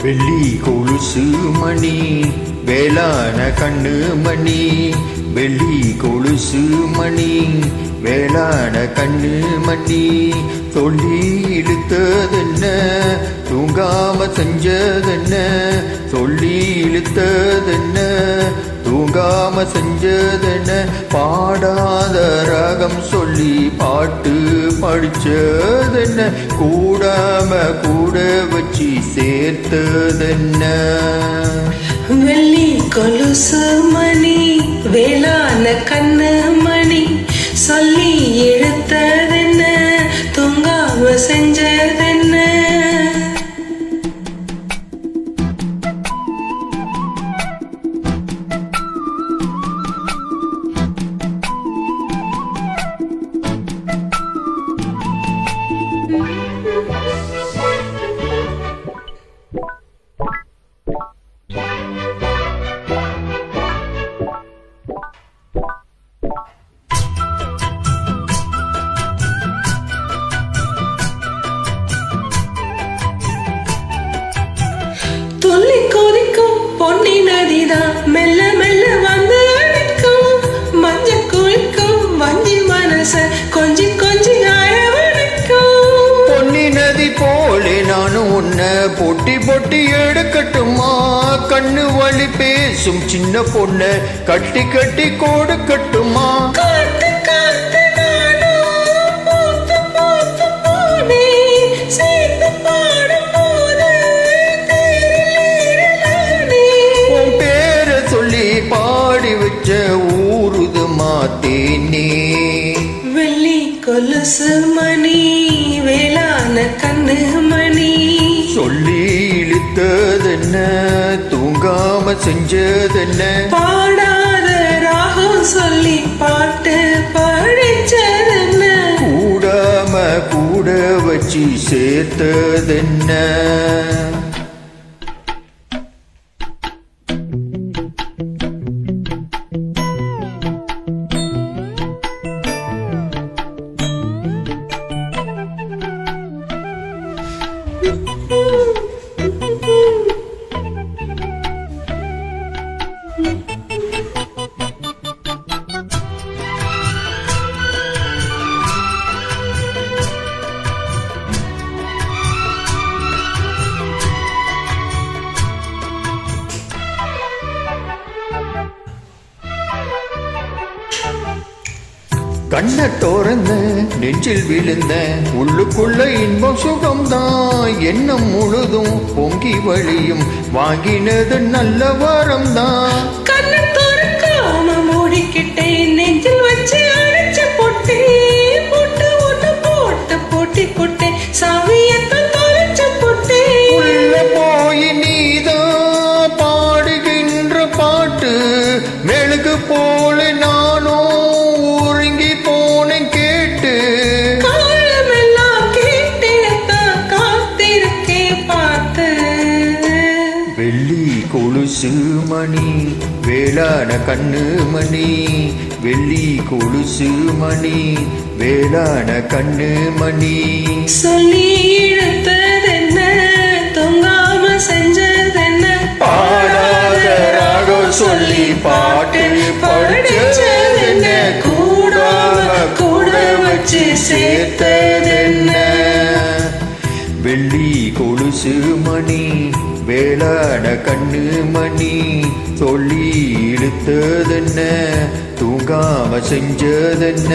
வெள்ளி கொலுசு மணி வேளான கண்ணு மணி, வெள்ளி கொலுசு மணி வேளான கண்ணு மணி. சொல்லி இழுத்ததென்ன தூங்காம செஞ்சதென்ன, சொல்லி இழுத்ததென்ன தூங்காம செஞ்சதென்ன. பாடாத ராகம் சொல்லி பாட்டு படிச்சதென்ன, கூடாம கூட வச்சு சேர்த்ததென்ன. வெள்ளி கொலுசு மணி வேளான கண்ணு மணி, சொல்லி இழுத்ததென்ன தூங்காம செஞ்சதென்ன. துள்ளி கொதிக்கும் பொன்னி நதிதான் மெல்ல மெல்ல வந்து அடிக்கும், மஞ்ச குளிக்கும் வஞ்சி மனச கொஞ்சி கொஞ்சி அரவணைக்கும். பொன்னி நதி போலே நானும் உன்னை பொட்டி பொட்டி எடுக்கட்டுமா, கண்ணு வழி பேசும் சின்ன பொண்ண கட்டி கட்டி கொடுக்கட்டுமா. காத்து காத்து நானும் பூத்து பூத்து போனேன், சேர்ந்து பாடும் போது தேரிலேறலானே. உன் பேரை சொல்லி பாடி வச்ச ஊருதுமா தேனே. வெள்ளி கொலுசு மணி வேளான கண்ணு மணி, சொல்லி இழுத்ததென்ன தூங்காம செஞ்சதென்ன. பாடாத ராகம் சொல்லி பாட்டு படிச்சதென்ன, கூடாம கூட வச்சு சேர்த்ததென்ன. கண்ண தோறந்த நெஞ்சில் விழுந்த உள்ளுக்குள்ள இன்பம் சுகம்தான், எண்ணம் முழுதும் பொங்கி வழியும் வாங்கினது நல்ல வரம்தான். கண்ணை திறக்காம மூடிக்கிட்டேன், நெஞ்சில் வச்சு அடைச்சு போட்டேன், போட்டு ஒண்ணு போட்டு போட்டி போட்டேன், சாவியத்தான் தொலைச்சு போட்டேன். உள்ள போய் நீதான் பாடுகின்ற பாட்டு மெழுகு போல நானும் உருங்கி போனேன் கேட்டு. காலமெல்லாம் கேட்டிடத்தான் காத்திருக்கேன் பார்த்து. வெள்ளி கொலுசு மணி வேளான கண்ணு மணி, வெள்ளி கொலுசு மணி வேளான கண்ணு மணி. சொல்லி இழுத்ததென்ன தூங்காம செஞ்சதென்ன, பாடாத ராகம் சொல்லி பாட்டு படிச்சதென்ன, கூடாம கூட வச்சு சேர்த்ததென்ன. வெள்ளி கொலுசு மணி வேளான கண்ணு மணி, சொல்லி இழுத்ததென்ன தூங்காம செஞ்சதென்ன.